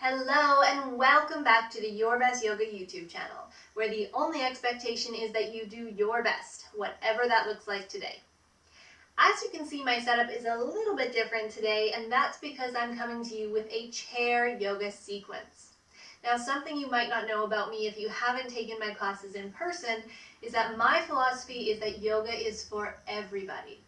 Hello and welcome back to the Your Best Yoga YouTube channel, where the only expectation is that you do your best, whatever that looks like today. As you can see, my setup is a little bit different today, and that's because I'm coming to you with a chair yoga sequence. Now, something you might not know about me if you haven't taken my classes in person is that my philosophy is that yoga is for everybody.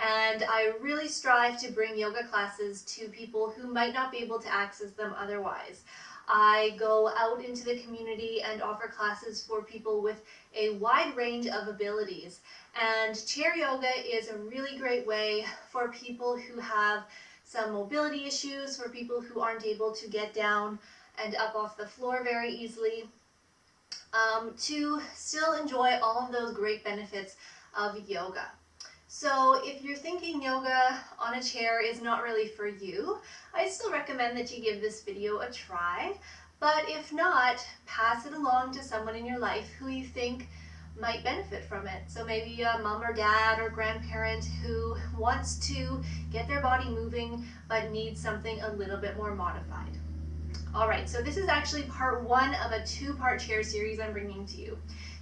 And I really strive to bring yoga classes to people who might not be able to access them otherwise. I go out into the community and offer classes for people with a wide range of abilities. And chair yoga is a really great way for people who have some mobility issues, for people who aren't able to get down and up off the floor very easily, to still enjoy all of those great benefits of yoga. So if you're thinking yoga on a chair is not really for you, I still recommend that you give this video a try. But if not, pass it along to someone in your life who you think might benefit from it. So maybe a mom or dad or grandparent who wants to get their body moving but needs something a little bit more modified. Alright, so this is actually part one of a two-part chair series I'm bringing to you.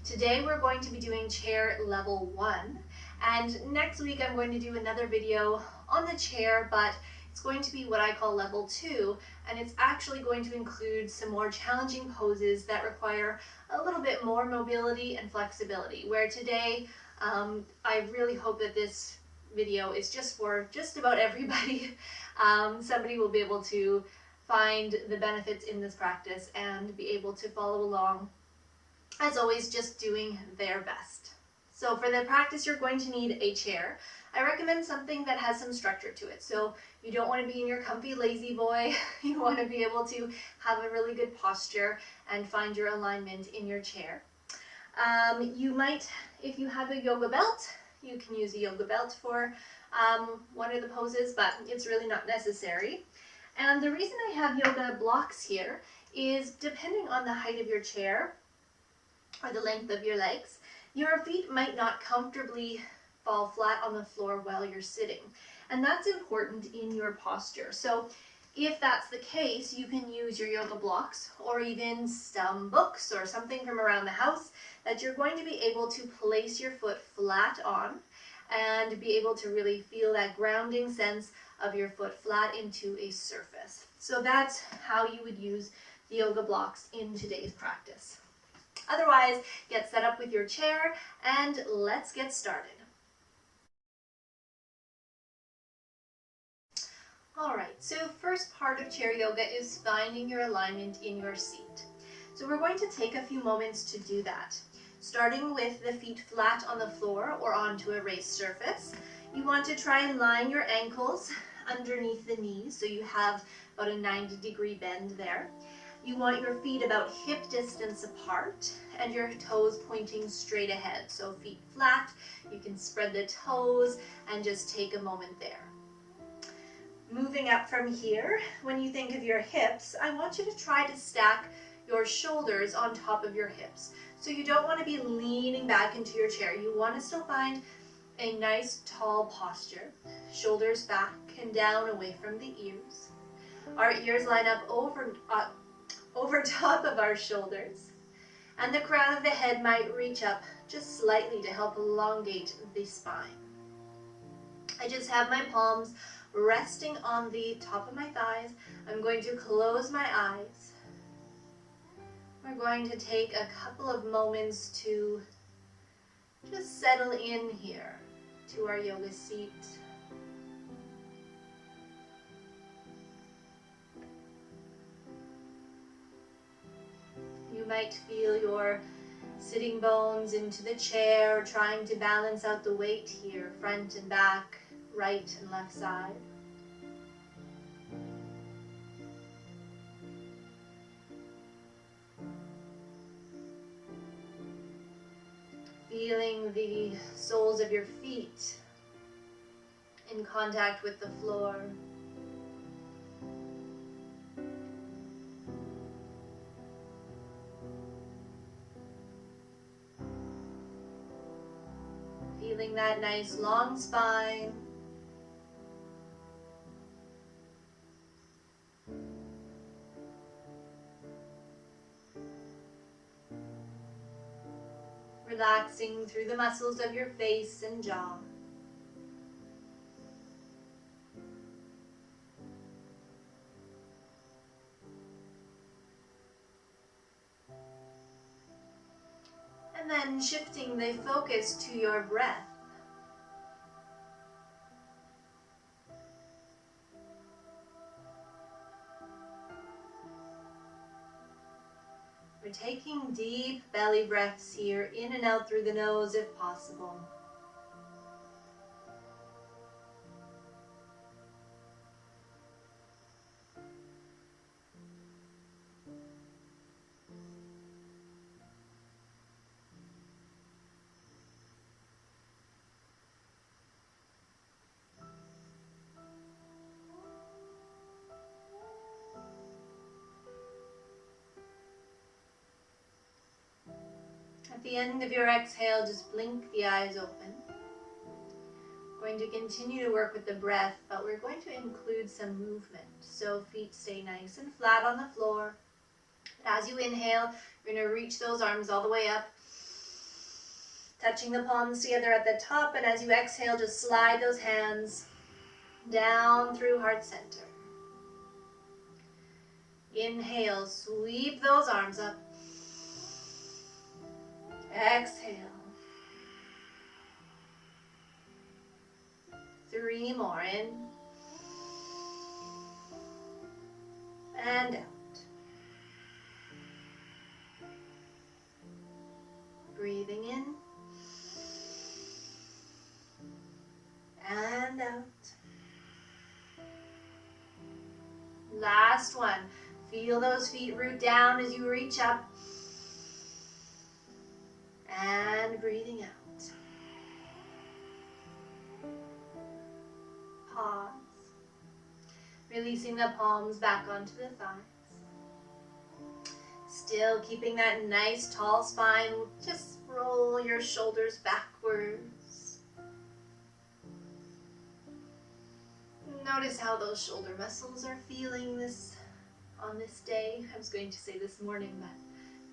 Today we're going to be doing chair level 1. And next week I'm going to do another video on the chair, but it's going to be what I call level 2, and it's actually going to include some more challenging poses that require a little bit more mobility and flexibility, where today I really hope that this video is just for just about everybody. Somebody will be able to find the benefits in this practice and be able to follow along, as always, just doing their best. So for the practice, you're going to need a chair. I recommend something that has some structure to it. So you don't want to be in your comfy lazy boy. You want to be able to have a really good posture and find your alignment in your chair. You might, if you have a yoga belt, you can use a yoga belt for one of the poses, but it's really not necessary. And the reason I have yoga blocks here is depending on the height of your chair or the length of your legs, your feet might not comfortably fall flat on the floor while you're sitting. And that's important in your posture. So if that's the case, you can use your yoga blocks or even some books or something from around the house that you're going to be able to place your foot flat on and be able to really feel that grounding sense of your foot flat into a surface. So that's how you would use the yoga blocks in today's practice. Otherwise, get set up with your chair and let's get started. Alright, so first part of chair yoga is finding your alignment in your seat. So we're going to take a few moments to do that. Starting with the feet flat on the floor or onto a raised surface. You want to try and line your ankles underneath the knees so you have about a 90-degree bend there. You want your feet about hip distance apart and your toes pointing straight ahead. So feet flat, you can spread the toes and just take a moment there. Moving up from here, when you think of your hips, I want you to try to stack your shoulders on top of your hips. So you don't want to be leaning back into your chair. You want to still find a nice tall posture. Shoulders back and down away from the ears. Our ears line up over top of our shoulders, and the crown of the head might reach up just slightly to help elongate the spine. I just have my palms resting on the top of my thighs. I'm going to close my eyes. We're going to take a couple of moments to just settle in here to our yoga seat. You might feel your sitting bones into the chair, trying to balance out the weight here, front and back, right and left side. Feeling the soles of your feet in contact with the floor. Feeling that nice long spine. relaxing through the muscles of your face and jaw. And then shifting the focus to your breath. We're taking deep belly breaths here, in and out through the nose if possible. At the end of your exhale, just blink the eyes open. We're going to continue to work with the breath, but we're going to include some movement. So feet stay nice and flat on the floor. As you inhale, you're going to reach those arms all the way up, touching the palms together at the top, and as you exhale, just slide those hands down through heart center. Inhale, sweep those arms up. Exhale. 3 more, in and out. Breathing in and out. Last one. Feel those feet root down as you reach up. And breathing out. Pause. Releasing the palms back onto the thighs. Still keeping that nice tall spine. Just roll your shoulders backwards. Notice how those shoulder muscles are feeling on this day. I was going to say this morning, but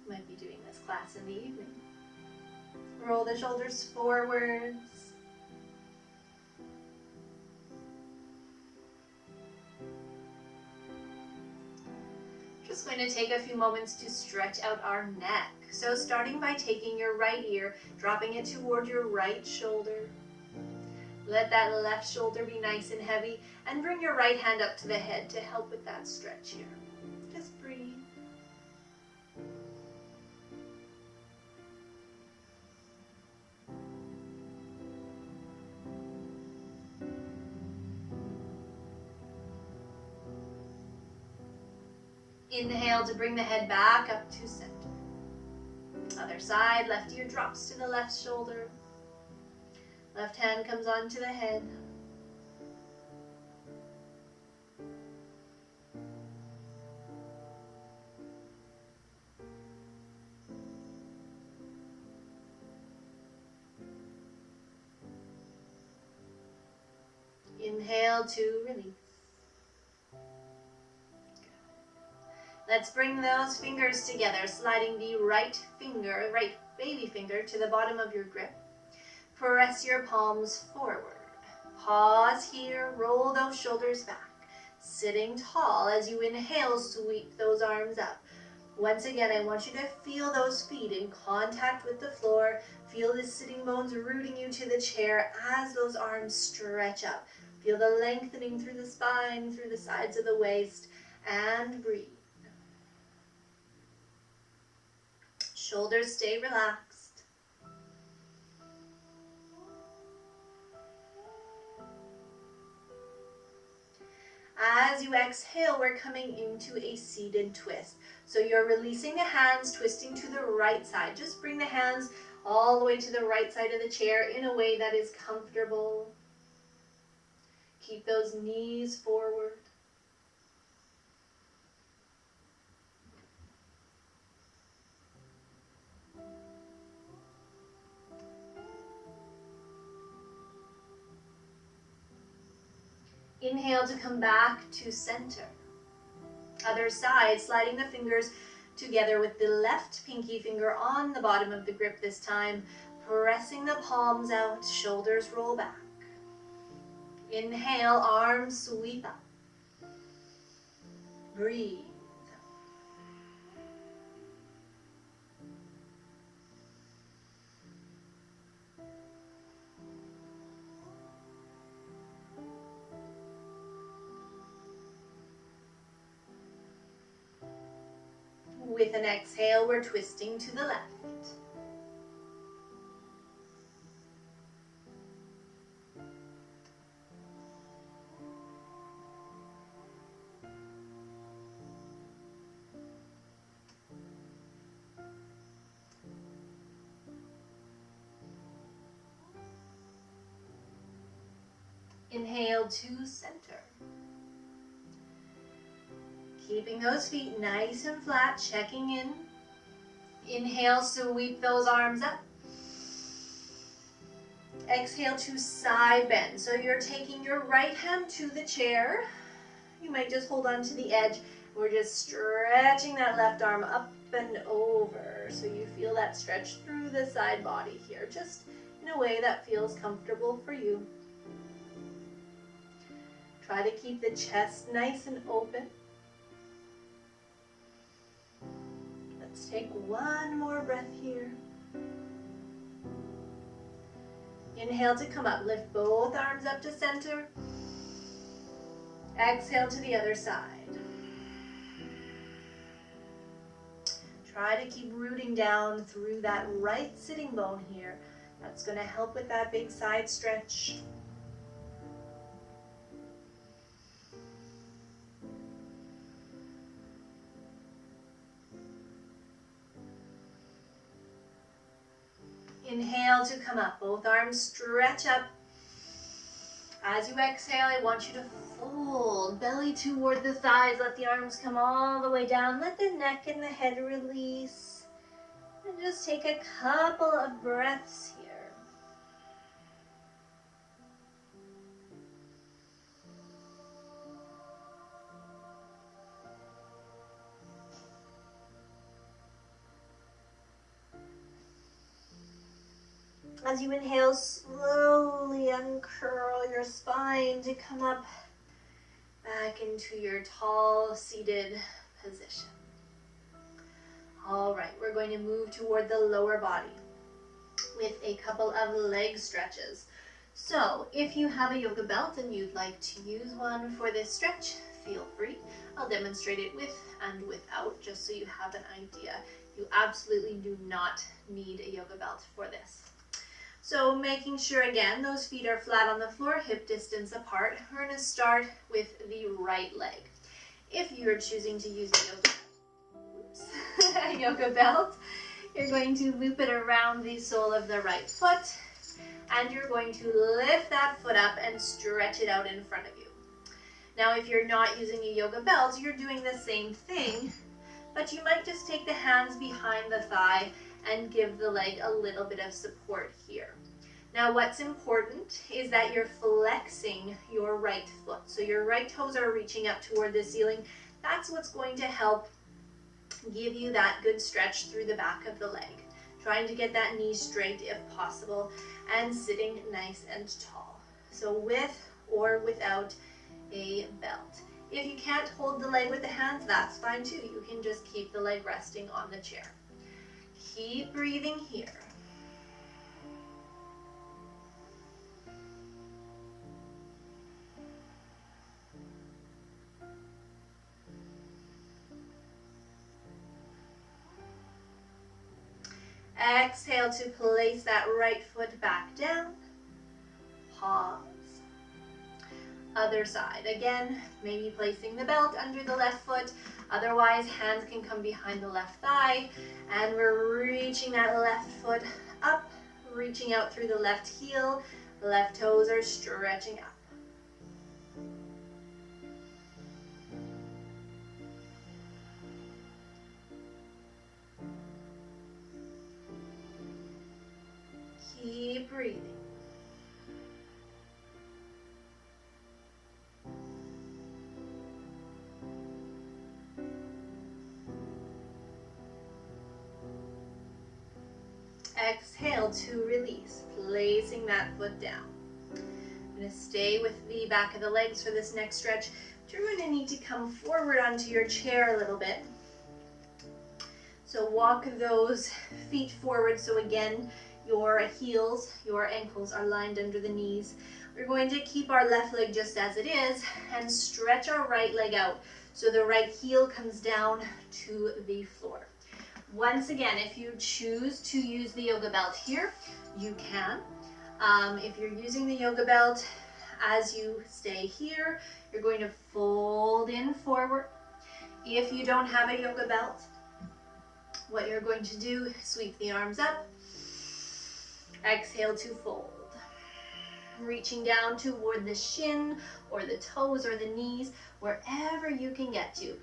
you might be doing this class in the evening. Roll the shoulders forwards. Just going to take a few moments to stretch out our neck. So starting by taking your right ear, dropping it toward your right shoulder. Let that left shoulder be nice and heavy, and bring your right hand up to the head to help with that stretch here. Just breathe. Inhale to bring the head back up to center. Other side, left ear drops to the left shoulder. Left hand comes onto the head. Inhale to release. Let's bring those fingers together, sliding the right baby finger to the bottom of your grip. Press your palms forward. Pause here, roll those shoulders back. Sitting tall as you inhale, sweep those arms up. Once again, I want you to feel those feet in contact with the floor. Feel the sitting bones rooting you to the chair as those arms stretch up. Feel the lengthening through the spine, through the sides of the waist, and breathe. Shoulders stay relaxed. As you exhale, we're coming into a seated twist. So you're releasing the hands, twisting to the right side. Just bring the hands all the way to the right side of the chair in a way that is comfortable. Keep those knees forward. Inhale to come back to center. Other side, sliding the fingers together with the left pinky finger on the bottom of the grip this time, pressing the palms out, shoulders roll back. Inhale, arms sweep up. Breathe. With an exhale, we're twisting to the left. Inhale to center. Keeping those feet nice and flat, checking in. Inhale, sweep those arms up. Exhale to side bend. So you're taking your right hand to the chair. You might just hold on to the edge. We're just stretching that left arm up and over. So you feel that stretch through the side body here, just in a way that feels comfortable for you. Try to keep the chest nice and open. Let's take one more breath here. Inhale to come up. Lift both arms up to center. Exhale to the other side. Try to keep rooting down through that right sitting bone here. That's going to help with that big side stretch. Inhale to come up. Both arms stretch up. As you exhale, I want you to fold, belly toward the thighs. Let the arms come all the way down. Let the neck and the head release. And just take a couple of breaths here. As you inhale, slowly uncurl your spine to come up back into your tall seated position. All right, we're going to move toward the lower body with a couple of leg stretches. So if you have a yoga belt and you'd like to use one for this stretch, feel free. I'll demonstrate it with and without, just so you have an idea. You absolutely do not need a yoga belt for this. So making sure, again, those feet are flat on the floor, hip distance apart. We're going to start with the right leg. If you're choosing to use a yoga belt, you're going to loop it around the sole of the right foot, and you're going to lift that foot up and stretch it out in front of you. Now, if you're not using a yoga belt, you're doing the same thing, but you might just take the hands behind the thigh and give the leg a little bit of support here. Now what's important is that you're flexing your right foot. So your right toes are reaching up toward the ceiling. That's what's going to help give you that good stretch through the back of the leg. Trying to get that knee straight if possible and sitting nice and tall. So with or without a belt. If you can't hold the leg with the hands, that's fine too. You can just keep the leg resting on the chair. Keep breathing here. Exhale to place that right foot back down. Pause. Other side. Again, maybe placing the belt under the left foot. Otherwise, hands can come behind the left thigh. And we're reaching that left foot up, reaching out through the left heel. The left toes are stretching up. Keep breathing. Exhale to release, placing that foot down. I'm going to stay with the back of the legs for this next stretch. You're going to need to come forward onto your chair a little bit. So walk those feet forward. So again, your heels, your ankles are lined under the knees. We're going to keep our left leg just as it is and stretch our right leg out. So the right heel comes down to the floor. Once again, if you choose to use the yoga belt here, you can. If you're using the yoga belt, as you stay here, you're going to fold in forward. If you don't have a yoga belt, what you're going to do, sweep the arms up, exhale to fold. Reaching down toward the shin or the toes or the knees, wherever you can get to.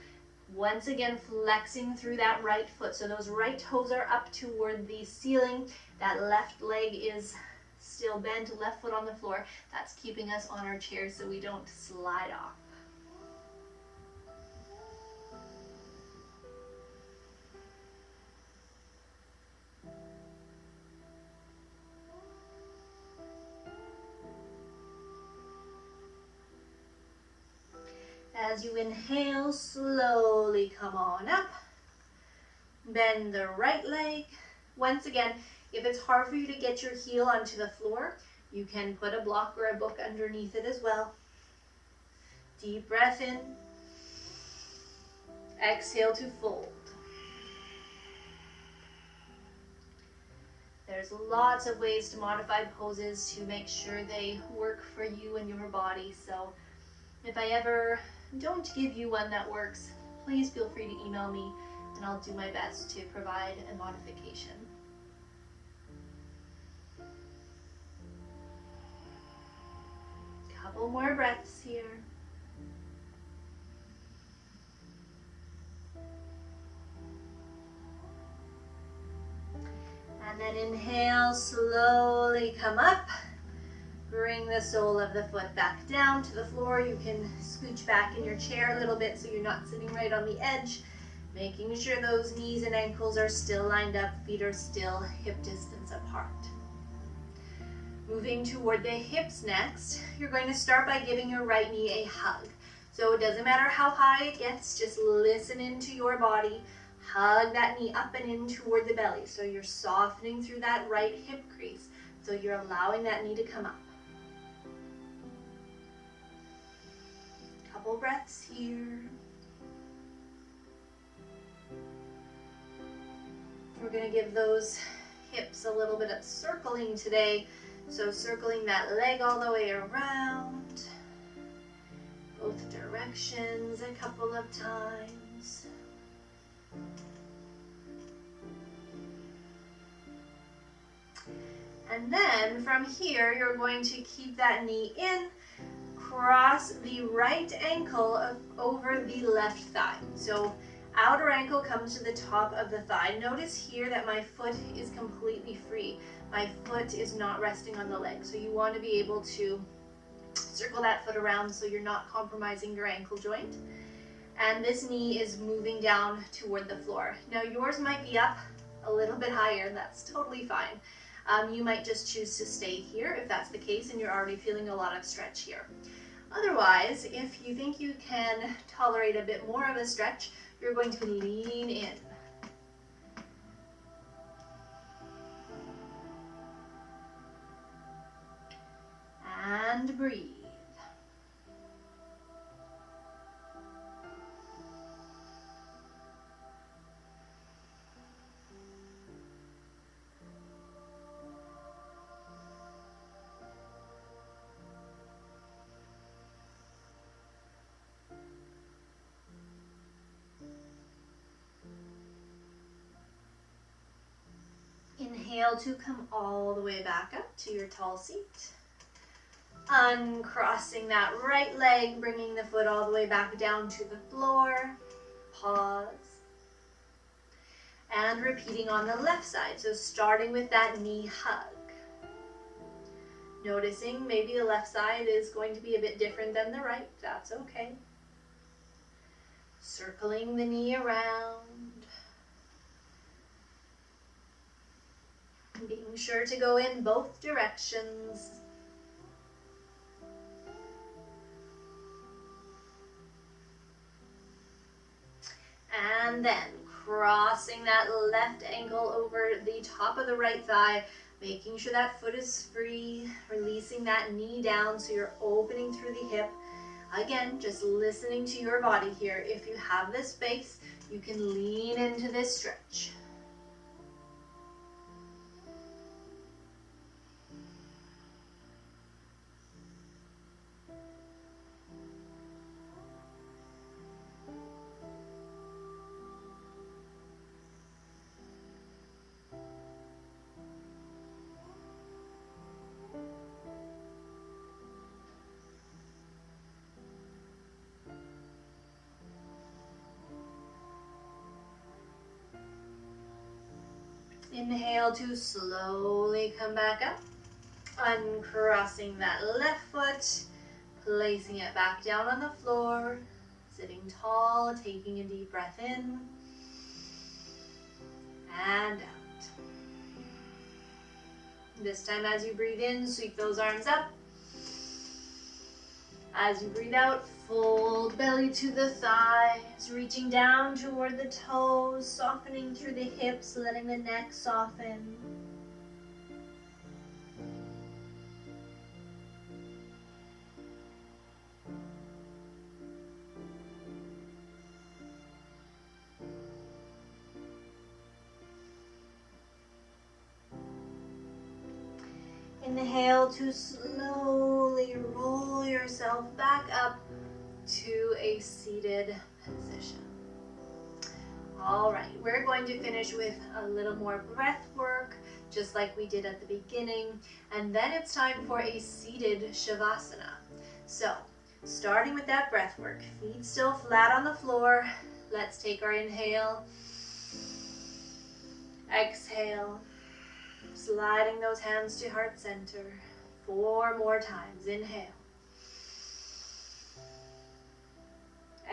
Once again, flexing through that right foot. So those right toes are up toward the ceiling. That left leg is still bent, left foot on the floor. That's keeping us on our chair so we don't slide off. As you inhale, slowly come on up. Bend the right leg. Once again, if it's hard for you to get your heel onto the floor, you can put a block or a book underneath it as well. Deep breath in. Exhale to fold. There's lots of ways to modify poses to make sure they work for you and your body. So if I ever don't give you one that works, please feel free to email me and I'll do my best to provide a modification. Couple more breaths here. And then inhale, slowly come up. Bring the sole of the foot back down to the floor. You can scooch back in your chair a little bit so you're not sitting right on the edge. Making sure those knees and ankles are still lined up, feet are still hip distance apart. Moving toward the hips next, you're going to start by giving your right knee a hug. So it doesn't matter how high it gets, just listen into your body. Hug that knee up and in toward the belly. So you're softening through that right hip crease. So you're allowing that knee to come up. Couple breaths here. We're going to give those hips a little bit of circling today. So circling that leg all the way around, both directions a couple of times. And then from here, you're going to keep that knee in, cross the right ankle over the left thigh. So outer ankle comes to the top of the thigh. Notice here that my foot is completely free. My foot is not resting on the leg. So you want to be able to circle that foot around so you're not compromising your ankle joint. And this knee is moving down toward the floor. Now yours might be up a little bit higher, and that's totally fine. You might just choose to stay here if that's the case and you're already feeling a lot of stretch here. Otherwise, if you think you can tolerate a bit more of a stretch, you're going to lean in. And breathe. Inhale to come all the way back up to your tall seat. Uncrossing that right leg, bringing the foot all the way back down to the floor. Pause. And repeating on the left side. So starting with that knee hug. Noticing maybe the left side is going to be a bit different than the right. That's okay. Circling the knee around. being sure to go in both directions. And then crossing that left ankle over the top of the right thigh, making sure that foot is free, releasing that knee down so you're opening through the hip. Again, just listening to your body here. If you have the space, you can lean into this stretch. Inhale to slowly come back up, uncrossing that left foot, placing it back down on the floor, sitting tall, taking a deep breath in and out. This time as you breathe in, sweep those arms up. As you breathe out, fold belly to the thighs, reaching down toward the toes, softening through the hips, letting the neck soften. Inhale to slowly roll yourself back up to a seated position. All right, we're going to finish with a little more breath work, just like we did at the beginning, and then it's time for a seated Shavasana. So, starting with that breath work, feet still flat on the floor. Let's take our inhale, exhale, sliding those hands to heart center. 4 more times. Inhale,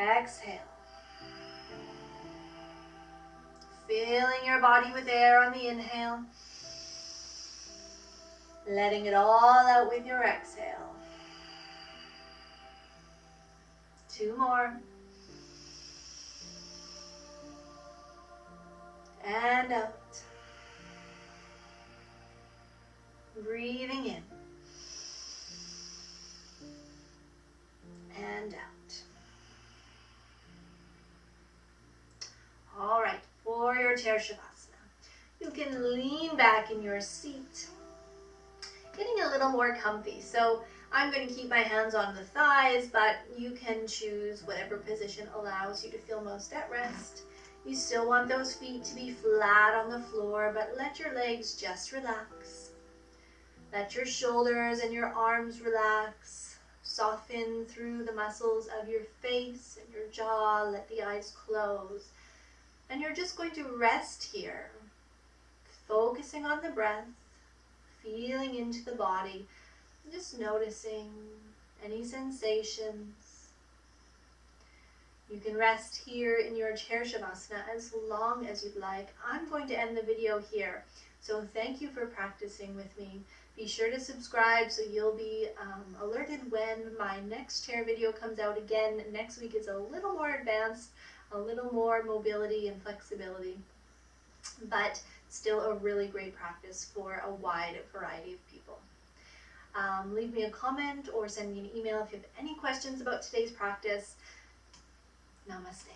exhale. Filling your body with air on the inhale, letting it all out with your exhale. 2 more. And out. Breathing in. And out. All right, for your chair Shavasana, you can lean back in your seat, getting a little more comfy. So I'm going to keep my hands on the thighs, but you can choose whatever position allows you to feel most at rest. You still want those feet to be flat on the floor, but let your legs just relax. Let your shoulders and your arms relax. Soften through the muscles of your face and your jaw. Let the eyes close. And you're just going to rest here, focusing on the breath, feeling into the body, just noticing any sensations. You can rest here in your chair Shavasana as long as you'd like. I'm going to end the video here, so thank you for practicing with me. Be sure to subscribe so you'll be alerted when my next chair video comes out again. Next week is a little more advanced, a little more mobility and flexibility, but still a really great practice for a wide variety of people. Leave me a comment or send me an email if you have any questions about today's practice. Namaste.